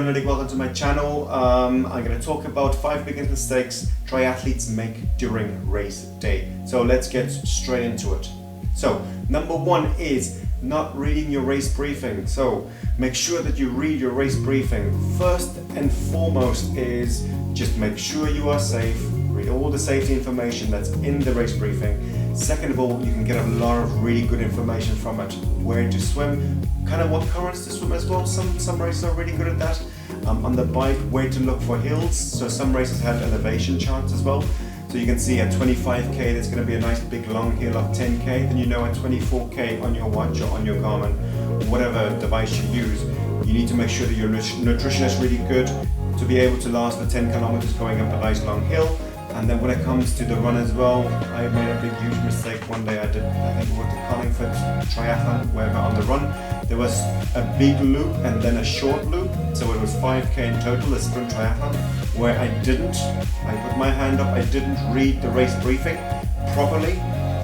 Benedict, welcome to my channel. I'm going to talk about 5 biggest mistakes triathletes make during race day. So let's get straight into it. So number 1 is not reading your race briefing. So make sure that you read your race briefing. First and foremost is just make sure you are safe. Read all the safety information that's in the race briefing. Second of all, you can get a lot of really good information from it. Where to swim, kind of what currents to swim as well. Some races are really good at that. On the bike, where to look for hills. So some races have elevation charts as well. So you can see at 25k there's going to be a nice big long hill of 10k. Then you know at 24k on your watch or on your Garmin, whatever device you use, you need to make sure that your nutrition is really good to be able to last the 10 kilometers going up a nice long hill. And then when it comes to the run as well, I made a big huge mistake one day. I think it was the Collingford Triathlon, where on the run there was a big loop and then a short loop, so it was 5k in total, a sprint triathlon, where I put my hand up, I didn't read the race briefing properly.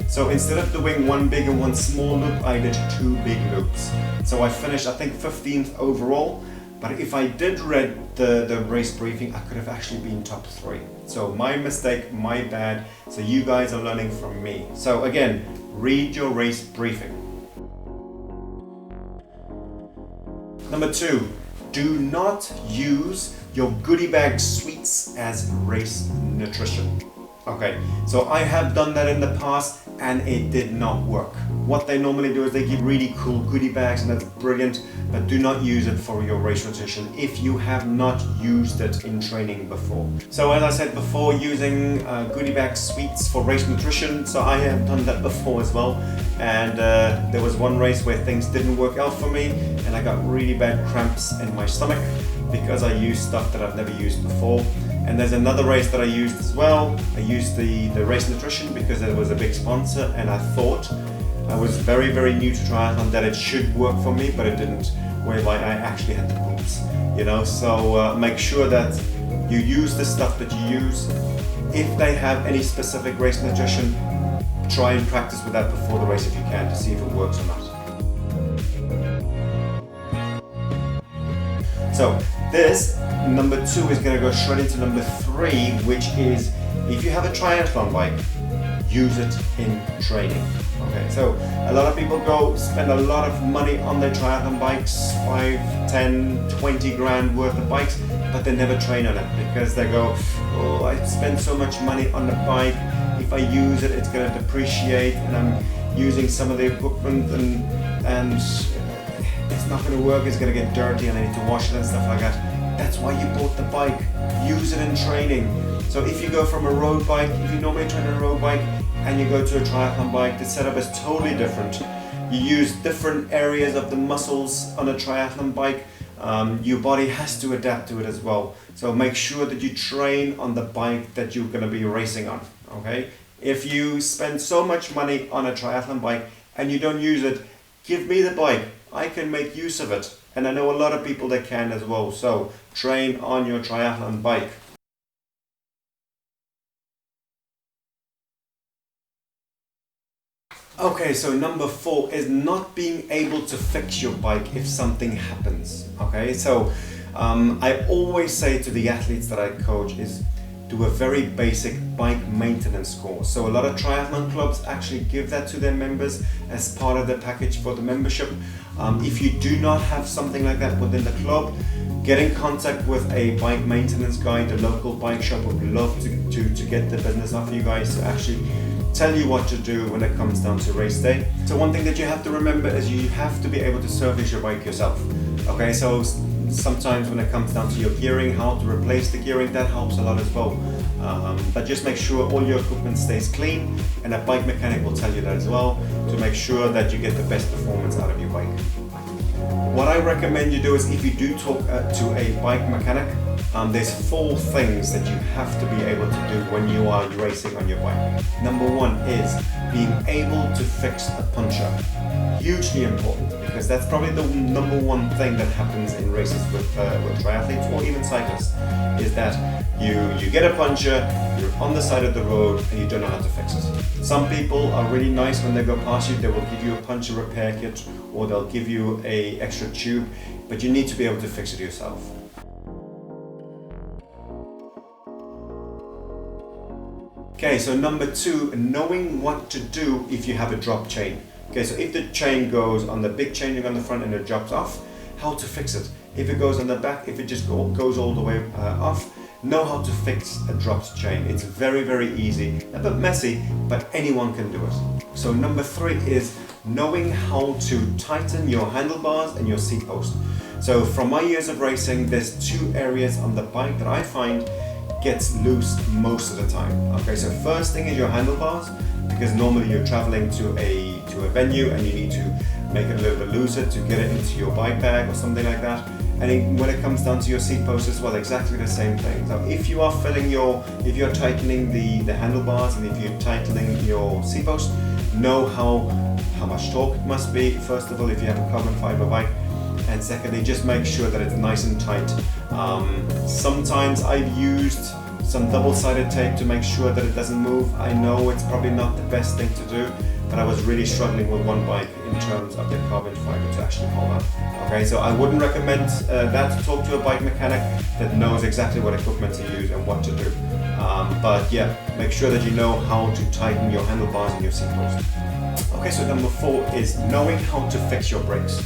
So instead of doing one big and one small loop, I did 2 big loops. So I finished, I think, 15th overall. But if I did read the race briefing, I could have actually been top 3. So my mistake, my bad. So you guys are learning from me. So again, read your race briefing. Number 2, do not use your goodie bag sweets as race nutrition. Okay, so I have done that in the past and it did not work. What they normally do is they give really cool goodie bags, and that's brilliant, but do not use it for your race nutrition if you have not used it in training before. So as I said before, using goodie bag sweets for race nutrition, so I have done that before as well, and there was one race where things didn't work out for me and I got really bad cramps in my stomach because I used stuff that I've never used before. And there's another race that I used as well. I used the race nutrition because it was a big sponsor, and I thought I was very, very new to triathlon that it should work for me, but it didn't, whereby I actually had the boots, you know. So make sure that you use the stuff that you use. If they have any specific race nutrition, try and practice with that before the race if you can, to see if it works or not. So this number 2 is going to go straight into number 3, which is if you have a triathlon bike, use it in training. Okay, so a lot of people go spend a lot of money on their triathlon bikes, 5, 10, 20 grand worth of bikes, but they never train on it because they go, oh, I spend so much money on the bike, if I use it, it's going to depreciate, and I'm using some of the equipment and it's not going to work, it's going to get dirty and I need to wash it and stuff like that. That's why you bought the bike. Use it in training. So if you go from a road bike, if you normally train on a road bike and you go to a triathlon bike, the setup is totally different. You use different areas of the muscles on a triathlon bike. Your body has to adapt to it as well. So make sure that you train on the bike that you're going to be racing on. Okay? If you spend so much money on a triathlon bike and you don't use it, give me the bike. I can make use of it. And I know a lot of people that can as well. So train on your triathlon bike. Okay, so number 4 is not being able to fix your bike if something happens. Okay, so I always say to the athletes that I coach is do a very basic bike maintenance course. So a lot of triathlon clubs actually give that to their members as part of the package for the membership. If you do not have something like that within the club, get in contact with a bike maintenance guy. The local bike shop would love to get the business off you guys to actually tell you what to do when it comes down to race day. So one thing that you have to remember is you have to be able to service your bike yourself. Okay, so sometimes when it comes down to your gearing, how to replace the gearing, that helps a lot as well. But just make sure all your equipment stays clean, and a bike mechanic will tell you that as well, to make sure that you get the best performance out of your bike. What I recommend you do is, if you do talk to a bike mechanic, there's 4 things that you have to be able to do when you are racing on your bike. Number 1 is being able to fix a puncture. Hugely important, because that's probably the number 1 thing that happens in races with triathletes or even cyclists, is that you get a puncture, you're on the side of the road and you don't know how to fix it. Some people are really nice when they go past you, they will give you a puncture repair kit or they'll give you an extra tube, but you need to be able to fix it yourself. Okay, so number 2, knowing what to do if you have a drop chain. Okay, so if the chain goes on the big chain on the front and it drops off, how to fix it. If it goes on the back, if it just goes all the way off, know how to fix a dropped chain. It's very, very easy, a bit messy, but anyone can do it. So number 3 is knowing how to tighten your handlebars and your seat post. So from my years of racing, there's 2 areas on the bike that I find gets loose most of the time. Okay, so first thing is your handlebars, because normally you're traveling to a venue and you need to make it a little bit looser to get it into your bike bag or something like that. And when it comes down to your seat post as well, exactly the same thing. So if you are if you're tightening the handlebars and if you're tightening your seat post, know how much torque it must be. First of all, if you have a carbon fiber bike, and secondly, just make sure that it's nice and tight. Sometimes I've used some double-sided tape to make sure that it doesn't move. I know it's probably not the best thing to do, but I was really struggling with one bike in terms of the carbon fiber to actually hold up. Okay, so I wouldn't recommend that. Talk to a bike mechanic that knows exactly what equipment to use and what to do. But yeah, make sure that you know how to tighten your handlebars and your seat post. Okay, so number 4 is knowing how to fix your brakes.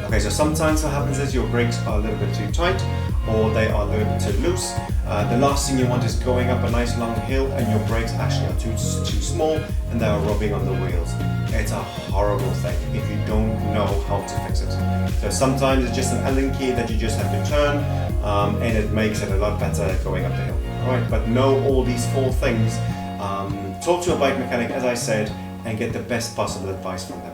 Okay, so sometimes what happens is your brakes are a little bit too tight or they are a little bit too loose. The last thing you want is going up a nice long hill and your brakes actually are too small and they are rubbing on the wheels. It's a horrible thing if you don't know how to fix it. So sometimes it's just an Allen key that you just have to turn and it makes it a lot better going up the hill. Alright, but know all these 4 things. Talk to a bike mechanic, as I said, and get the best possible advice from them.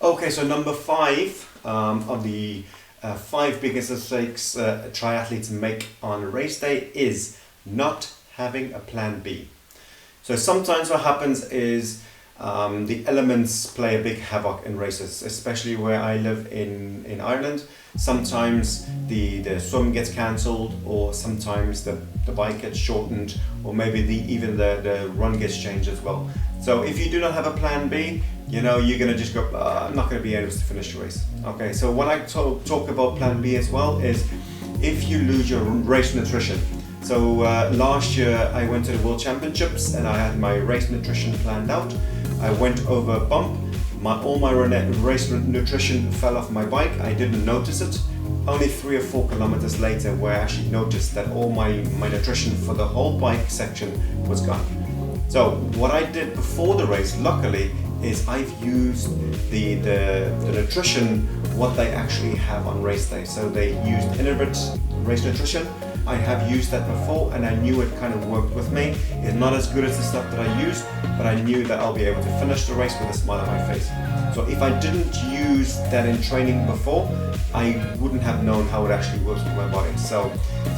Okay, so number 5 of the 5 biggest mistakes triathletes make on race day is not having a plan B. So sometimes what happens is the elements play a big havoc in races, especially where I live in Ireland. Sometimes the swim gets cancelled, or sometimes the bike gets shortened, or maybe even the run gets changed as well. So if you do not have a plan B, you know, you're going to just go, I'm not going to be able to finish the race. Okay, so when I talk about plan B as well is if you lose your race nutrition. So last year I went to the World Championships and I had my race nutrition planned out. I went over a bump, all my race nutrition fell off my bike. I didn't notice it. Only 3 or 4 kilometers later where I actually noticed that all my nutrition for the whole bike section was gone. So what I did before the race, luckily, is I've used the nutrition, what they actually have on race day. So they used Innovet race nutrition. I have used that before and I knew it kind of worked with me. It's not as good as the stuff that I used, but I knew that I'll be able to finish the race with a smile on my face. So if I didn't use that in training before, I wouldn't have known how it actually works with my body. So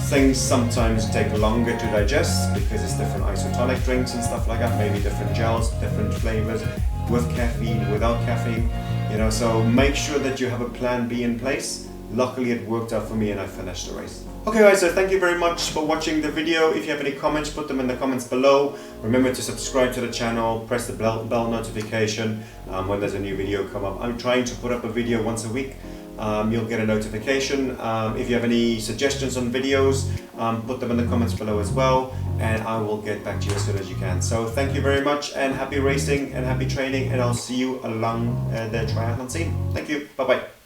things sometimes take longer to digest because it's different isotonic drinks and stuff like that, maybe different gels, different flavors, with caffeine, without caffeine, you know, so make sure that you have a plan B in place. Luckily it worked out for me and I finished the race. Okay guys, so thank you very much for watching the video. If you have any comments, put them in the comments below. Remember to subscribe to the channel, press the bell notification when there's a new video come up. I'm trying to put up a video once a week. You'll get a notification. If you have any suggestions on videos, put them in the comments below as well, and I will get back to you as soon as you can. So thank you very much and happy racing and happy training, and I'll see you along the triathlon scene. Thank you. Bye bye.